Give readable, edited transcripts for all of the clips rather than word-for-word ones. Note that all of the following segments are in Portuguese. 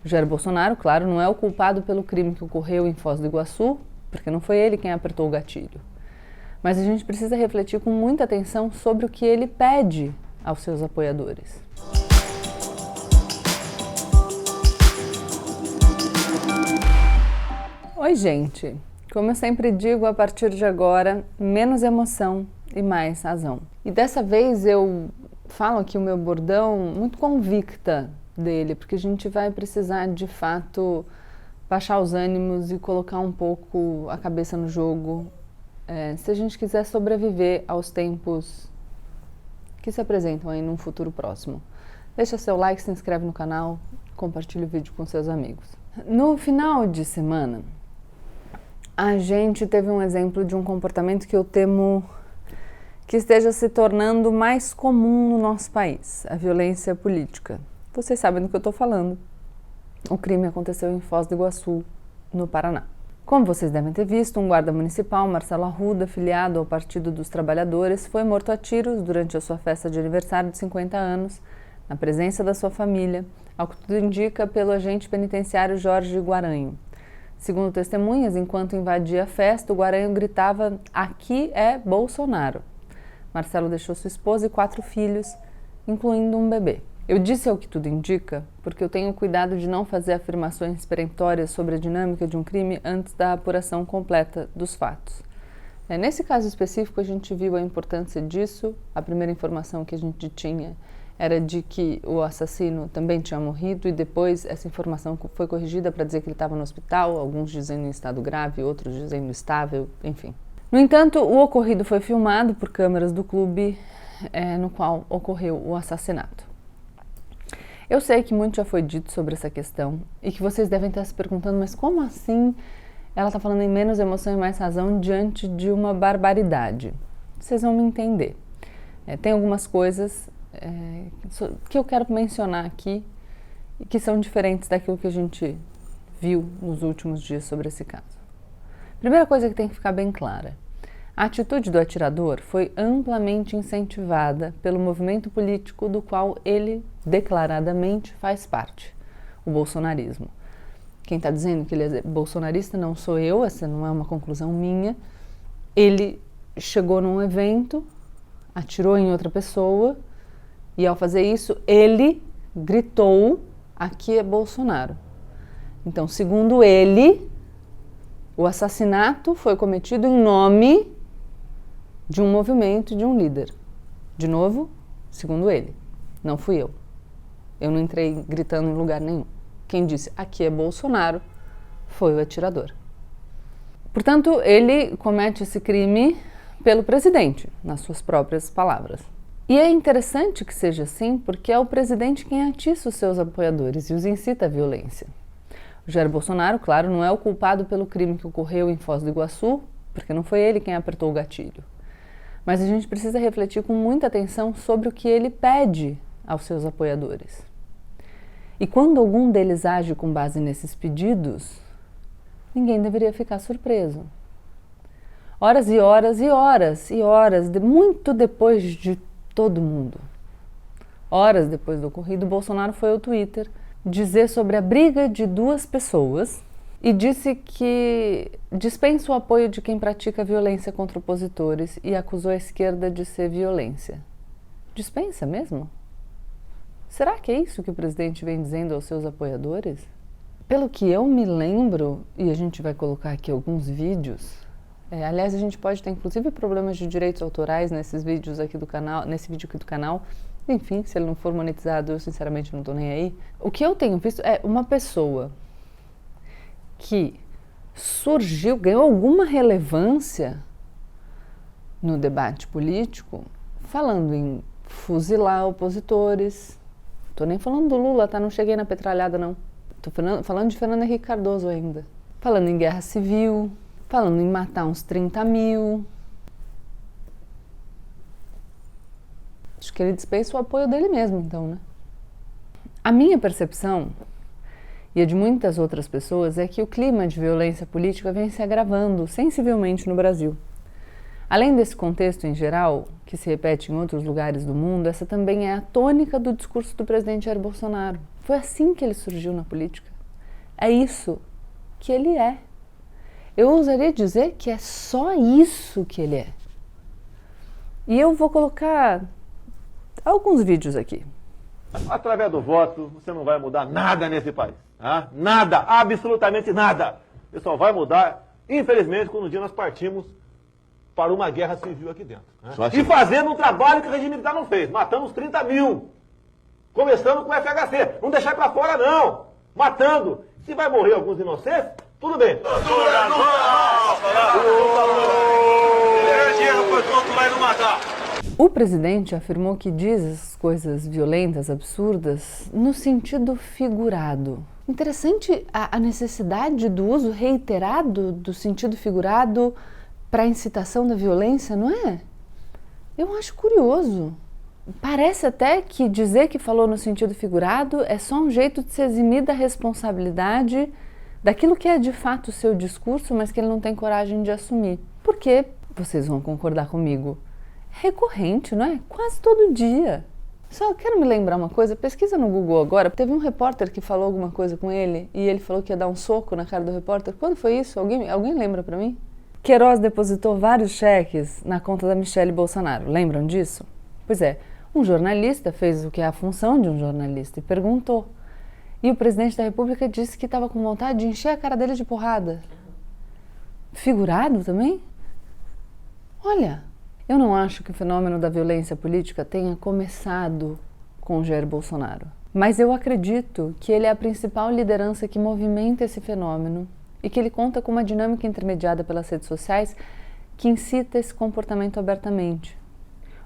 O Jair Bolsonaro, claro, não é o culpado pelo crime que ocorreu em Foz do Iguaçu, porque não foi ele quem apertou o gatilho. Mas a gente precisa refletir com muita atenção sobre o que ele pede aos seus apoiadores. Oi, gente! Como eu sempre digo, a partir de agora, menos emoção e mais razão. E dessa vez eu falo aqui o meu bordão muito convicta dele, porque a gente vai precisar de fato baixar os ânimos e colocar um pouco a cabeça no jogo, se a gente quiser sobreviver aos tempos que se apresentam aí num futuro próximo. Deixa seu like, se inscreve no canal, compartilha o vídeo com seus amigos. No final de semana, a gente teve um exemplo de um comportamento que eu temo que esteja se tornando mais comum no nosso país, a violência política. Vocês sabem do que eu estou falando. O crime aconteceu em Foz do Iguaçu, no Paraná. Como vocês devem ter visto, um guarda municipal, Marcelo Arruda, filiado ao Partido dos Trabalhadores, foi morto a tiros durante a sua festa de aniversário de 50 anos, na presença da sua família, ao que tudo indica pelo agente penitenciário Jorge Guaranho. Segundo testemunhas, enquanto invadia a festa, o Guaranho gritava: "Aqui é Bolsonaro". Marcelo deixou sua esposa e 4 filhos, incluindo um bebê. Eu disse ao que tudo indica porque eu tenho cuidado de não fazer afirmações peremptórias sobre a dinâmica de um crime antes da apuração completa dos fatos. Nesse caso específico, a gente viu a importância disso. A primeira informação que a gente tinha era de que o assassino também tinha morrido e depois essa informação foi corrigida para dizer que ele estava no hospital, alguns dizendo em estado grave, outros dizendo estável, enfim. No entanto, o ocorrido foi filmado por câmeras do clube no qual ocorreu o assassinato. Eu sei que muito já foi dito sobre essa questão e que vocês devem estar se perguntando, mas como assim ela está falando em menos emoção e mais razão diante de uma barbaridade? Vocês vão me entender. Tem algumas coisas que eu quero mencionar aqui e que são diferentes daquilo que a gente viu nos últimos dias sobre esse caso. Primeira coisa que tem que ficar bem clara: a atitude do atirador foi amplamente incentivada pelo movimento político do qual ele declaradamente faz parte, o bolsonarismo. Quem está dizendo que ele é bolsonarista não sou eu, essa não é uma conclusão minha. Ele chegou num evento, atirou em outra pessoa e, ao fazer isso, ele gritou: "Aqui é Bolsonaro". Então, segundo ele, o assassinato foi cometido em nome de um movimento, de um líder. De novo, segundo ele, não fui eu. Eu não entrei gritando em lugar nenhum. Quem disse "aqui é Bolsonaro" foi o atirador. Portanto, ele comete esse crime pelo presidente, nas suas próprias palavras. E é interessante que seja assim, porque é o presidente quem atiça os seus apoiadores e os incita à violência. O Jair Bolsonaro, claro, não é o culpado pelo crime que ocorreu em Foz do Iguaçu, porque não foi ele quem apertou o gatilho. Mas a gente precisa refletir com muita atenção sobre o que ele pede aos seus apoiadores. E quando algum deles age com base nesses pedidos, ninguém deveria ficar surpreso. Horas e horas e horas e horas, muito depois de todo mundo, horas depois do ocorrido, Bolsonaro foi ao Twitter dizer sobre a briga de 2 pessoas e disse que dispensa o apoio de quem pratica violência contra opositores e acusou a esquerda de ser violência. Dispensa mesmo? Será que é isso que o presidente vem dizendo aos seus apoiadores? Pelo que eu me lembro, e a gente vai colocar aqui alguns vídeos, aliás, a gente pode ter inclusive problemas de direitos autorais nesses vídeos aqui do canal, nesse vídeo aqui do canal. Enfim, se ele não for monetizado, eu sinceramente não estou nem aí. O que eu tenho visto é uma pessoa que surgiu, ganhou alguma relevância no debate político, falando em fuzilar opositores. Tô nem falando do Lula, tá? Não cheguei na petralhada, não. Tô falando de Fernando Henrique Cardoso ainda. Falando em guerra civil, falando em matar uns 30 mil. Acho que ele dispensa o apoio dele mesmo, então, né? A minha percepção, e a de muitas outras pessoas, é que o clima de violência política vem se agravando sensivelmente no Brasil. Além desse contexto em geral, que se repete em outros lugares do mundo, essa também é a tônica do discurso do presidente Jair Bolsonaro. Foi assim que ele surgiu na política. É isso que ele é. Eu ousaria dizer que é só isso que ele é. E eu vou colocar alguns vídeos aqui. Através do voto, você não vai mudar nada nesse país. Tá? Nada, absolutamente nada. Você só vai mudar, infelizmente, quando um dia nós partimos para uma guerra civil aqui dentro. Né? E fazendo um trabalho que o regime militar não fez. Matamos 30 mil. Começando com o FHC. Não deixar para fora, não. Matando. Se vai morrer alguns inocentes, tudo bem. O presidente afirmou que diz as coisas violentas, absurdas, no sentido figurado. Interessante a necessidade do uso reiterado do sentido figurado para a incitação da violência, não é? Eu acho curioso. Parece até que dizer que falou no sentido figurado é só um jeito de se eximir da responsabilidade daquilo que é de fato o seu discurso, mas que ele não tem coragem de assumir. Porque, vocês vão concordar comigo, é recorrente, não é? Quase todo dia. Só quero me lembrar uma coisa, pesquisa no Google agora, teve um repórter que falou alguma coisa com ele e ele falou que ia dar um soco na cara do repórter. Quando foi isso? Alguém lembra pra mim? Queiroz depositou vários cheques na conta da Michelle Bolsonaro. Lembram disso? Pois é, um jornalista fez o que é a função de um jornalista e perguntou. E o presidente da República disse que estava com vontade de encher a cara dele de porrada. Figurado também? Olha, eu não acho que o fenômeno da violência política tenha começado com Jair Bolsonaro. Mas eu acredito que ele é a principal liderança que movimenta esse fenômeno e que ele conta com uma dinâmica intermediada pelas redes sociais que incita esse comportamento abertamente.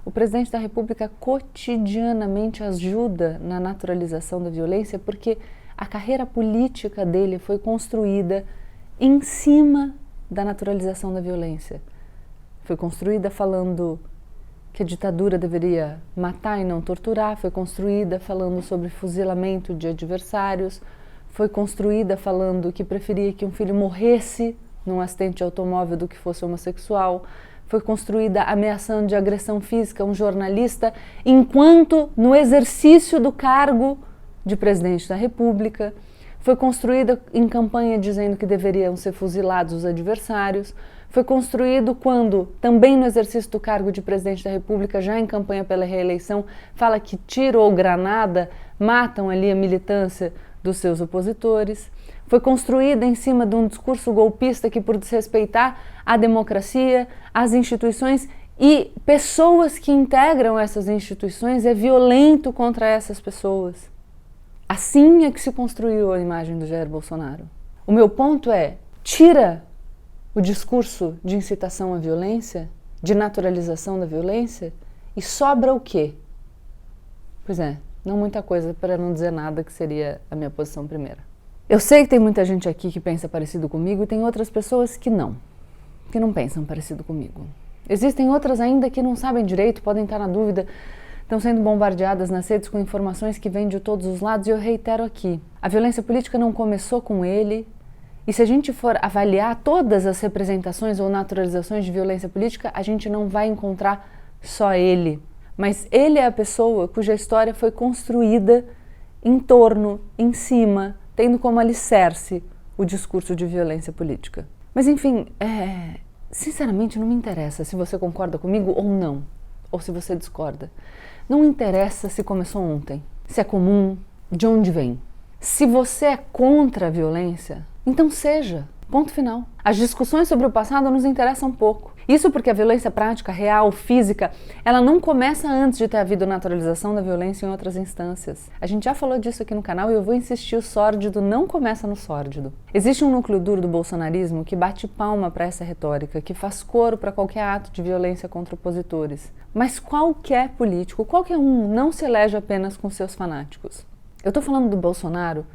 O presidente da República cotidianamente ajuda na naturalização da violência porque a carreira política dele foi construída em cima da naturalização da violência. Foi construída falando que a ditadura deveria matar e não torturar, foi construída falando sobre fuzilamento de adversários, foi construída falando que preferia que um filho morresse num acidente de automóvel do que fosse homossexual, foi construída ameaçando de agressão física um jornalista enquanto no exercício do cargo de presidente da República, foi construída em campanha dizendo que deveriam ser fuzilados os adversários, foi construído quando, também no exercício do cargo de presidente da República, já em campanha pela reeleição, fala que tiro ou granada matam ali a militância dos seus opositores. Foi construída em cima de um discurso golpista que, por desrespeitar a democracia, as instituições e pessoas que integram essas instituições, é violento contra essas pessoas. Assim é que se construiu a imagem do Jair Bolsonaro. O meu ponto é, tira o discurso de incitação à violência, de naturalização da violência, e sobra o quê? Pois é, não muita coisa, para não dizer nada, que seria a minha posição primeira. Eu sei que tem muita gente aqui que pensa parecido comigo e tem outras pessoas que não pensam parecido comigo. Existem outras ainda que não sabem direito, podem estar na dúvida, estão sendo bombardeadas nas redes com informações que vêm de todos os lados e eu reitero aqui, a violência política não começou com ele e se a gente for avaliar todas as representações ou naturalizações de violência política, a gente não vai encontrar só ele. Mas ele é a pessoa cuja história foi construída em torno, em cima, tendo como alicerce o discurso de violência política. Mas enfim, sinceramente não me interessa se você concorda comigo ou não, ou se você discorda. Não interessa se começou ontem, se é comum, de onde vem. Se você é contra a violência, então seja. Ponto final. As discussões sobre o passado nos interessam pouco. Isso porque a violência prática, real, física, ela não começa antes de ter havido naturalização da violência em outras instâncias. A gente já falou disso aqui no canal e eu vou insistir, o sórdido não começa no sórdido. Existe um núcleo duro do bolsonarismo que bate palma para essa retórica, que faz coro para qualquer ato de violência contra opositores. Mas qualquer político, qualquer um, não se elege apenas com seus fanáticos. Eu tô falando do Bolsonaro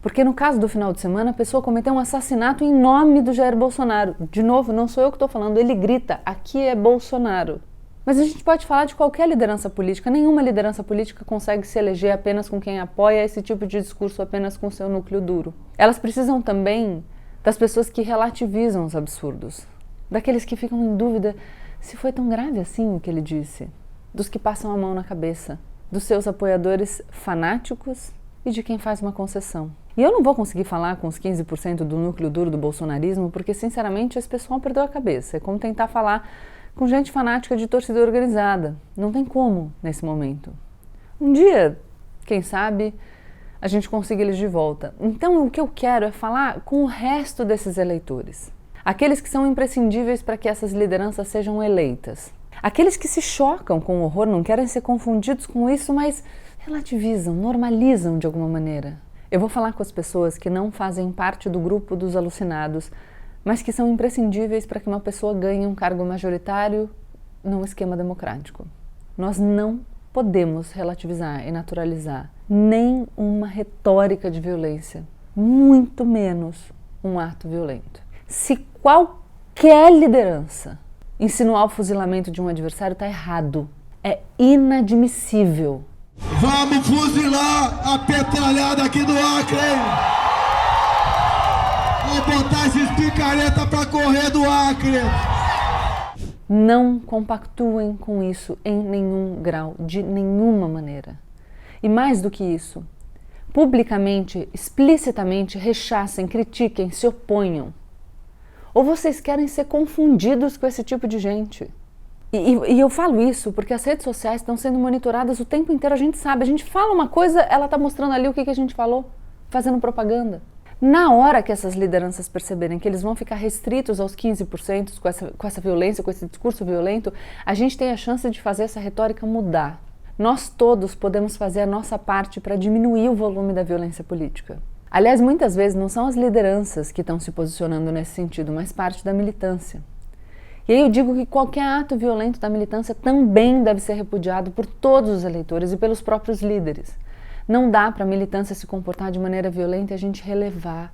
porque no caso do final de semana, a pessoa cometeu um assassinato em nome do Jair Bolsonaro. De novo, não sou eu que estou falando, ele grita, aqui é Bolsonaro. Mas a gente pode falar de qualquer liderança política, nenhuma liderança política consegue se eleger apenas com quem apoia esse tipo de discurso, apenas com seu núcleo duro. Elas precisam também das pessoas que relativizam os absurdos, daqueles que ficam em dúvida se foi tão grave assim o que ele disse, dos que passam a mão na cabeça, dos seus apoiadores fanáticos e de quem faz uma concessão. E eu não vou conseguir falar com os 15% do núcleo duro do bolsonarismo, porque, sinceramente, esse pessoal perdeu a cabeça. É como tentar falar com gente fanática de torcida organizada. Não tem como nesse momento. Um dia, quem sabe, a gente consiga eles de volta. Então, o que eu quero é falar com o resto desses eleitores. Aqueles que são imprescindíveis para que essas lideranças sejam eleitas. Aqueles que se chocam com o horror, não querem ser confundidos com isso, mas relativizam, normalizam de alguma maneira. Eu vou falar com as pessoas que não fazem parte do grupo dos alucinados, mas que são imprescindíveis para que uma pessoa ganhe um cargo majoritário num esquema democrático. Nós não podemos relativizar e naturalizar nem uma retórica de violência, muito menos um ato violento. Se qualquer liderança insinuar o fuzilamento de um adversário, está errado. É inadmissível. Vamos fuzilar a petralhada aqui do Acre, hein? Vou botar esses picareta pra correr do Acre. Não compactuem com isso em nenhum grau, de nenhuma maneira. E mais do que isso, publicamente, explicitamente rechacem, critiquem, se oponham. Ou vocês querem ser confundidos com esse tipo de gente? E eu falo isso porque as redes sociais estão sendo monitoradas o tempo inteiro, a gente sabe, a gente fala uma coisa, ela está mostrando ali o que a gente falou, fazendo propaganda. Na hora que essas lideranças perceberem que eles vão ficar restritos aos 15% com essa violência, com esse discurso violento, a gente tem a chance de fazer essa retórica mudar. Nós todos podemos fazer a nossa parte para diminuir o volume da violência política. Aliás, muitas vezes não são as lideranças que estão se posicionando nesse sentido, mas parte da militância. E aí eu digo que qualquer ato violento da militância também deve ser repudiado por todos os eleitores e pelos próprios líderes. Não dá para a militância se comportar de maneira violenta e a gente relevar.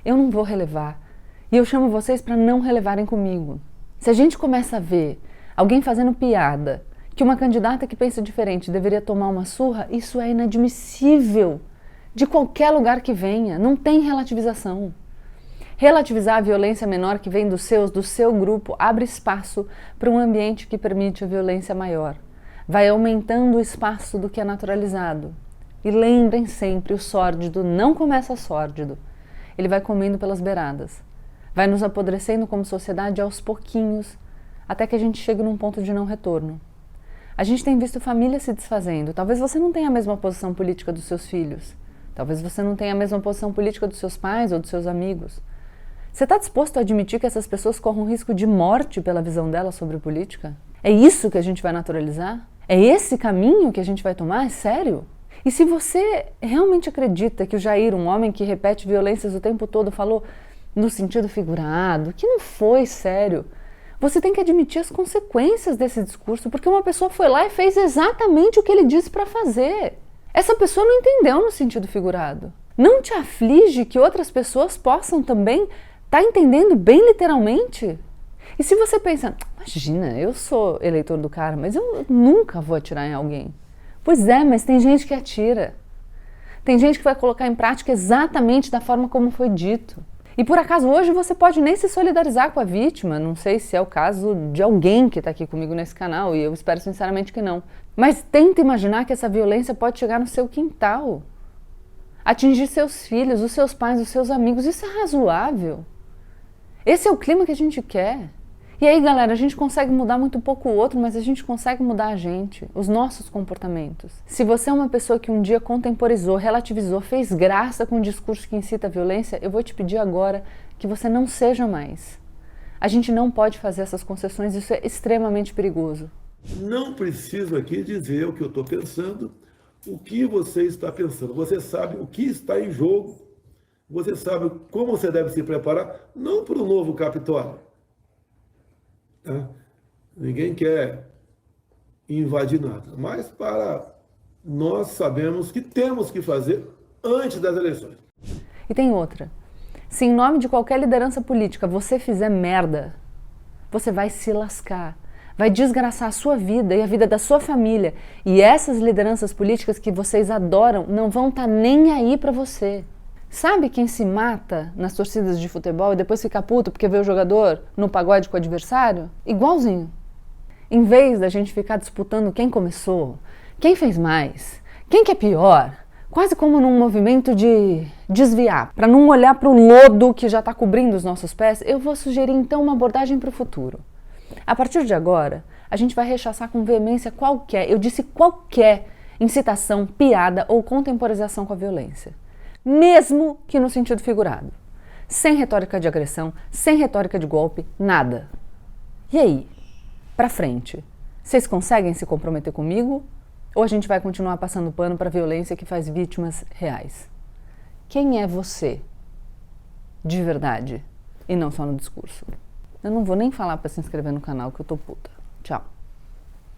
Eu não vou relevar. E eu chamo vocês para não relevarem comigo. Se a gente começa a ver alguém fazendo piada, que uma candidata que pensa diferente deveria tomar uma surra, isso é inadmissível. De qualquer lugar que venha, não tem relativização. Relativizar a violência menor que vem do seu grupo abre espaço para um ambiente que permite a violência maior. Vai aumentando o espaço do que é naturalizado. E lembrem sempre, o sórdido não começa sórdido. Ele vai comendo pelas beiradas. Vai nos apodrecendo como sociedade aos pouquinhos, até que a gente chegue num ponto de não retorno. A gente tem visto famílias se desfazendo. Talvez você não tenha a mesma posição política dos seus filhos. Talvez você não tenha a mesma posição política dos seus pais ou dos seus amigos. Você está disposto a admitir que essas pessoas corram risco de morte pela visão delas sobre política? É isso que a gente vai naturalizar? É esse caminho que a gente vai tomar? É sério? E se você realmente acredita que o Jair, um homem que repete violências o tempo todo, falou no sentido figurado, que não foi sério, você tem que admitir as consequências desse discurso, porque uma pessoa foi lá e fez exatamente o que ele disse para fazer. Essa pessoa não entendeu no sentido figurado. Não te aflige que outras pessoas possam também estar entendendo bem literalmente? E se você pensa, imagina, eu sou eleitor do cara, mas eu nunca vou atirar em alguém. Pois é, mas tem gente que atira. Tem gente que vai colocar em prática exatamente da forma como foi dito. E por acaso hoje você pode nem se solidarizar com a vítima, não sei se é o caso de alguém que está aqui comigo nesse canal, e eu espero sinceramente que não. Mas tenta imaginar que essa violência pode chegar no seu quintal, atingir seus filhos, os seus pais, os seus amigos. Isso é razoável? Esse é o clima que a gente quer. E aí, galera, a gente consegue mudar muito pouco o outro, mas a gente consegue mudar a gente, os nossos comportamentos. Se você é uma pessoa que um dia contemporizou, relativizou, fez graça com um discurso que incita a violência, eu vou te pedir agora que você não seja mais. A gente não pode fazer essas concessões, isso é extremamente perigoso. Não preciso aqui dizer o que eu estou pensando, o que você está pensando. Você sabe o que está em jogo, você sabe como você deve se preparar, não para o novo Capitólio. Tá? Ninguém quer invadir nada, mas nós sabemos que temos que fazer antes das eleições. E tem outra. Se em nome de qualquer liderança política você fizer merda, você vai se lascar, vai desgraçar a sua vida e a vida da sua família. E essas lideranças políticas que vocês adoram não vão estar nem aí pra você. Sabe quem se mata nas torcidas de futebol e depois fica puto porque vê o jogador no pagode com o adversário? Igualzinho. Em vez da gente ficar disputando quem começou, quem fez mais, quem que é pior, quase como num movimento de desviar, para não olhar para o lodo que já está cobrindo os nossos pés, eu vou sugerir então uma abordagem para o futuro. A partir de agora, a gente vai rechaçar com veemência qualquer, eu disse qualquer, incitação, piada ou contemporização com a violência. Mesmo que no sentido figurado. Sem retórica de agressão, sem retórica de golpe, nada. E aí? Pra frente. Vocês conseguem se comprometer comigo? Ou a gente vai continuar passando pano para violência que faz vítimas reais? Quem é você? De verdade. E não só no discurso. Eu não vou nem falar para se inscrever no canal que eu tô puta. Tchau.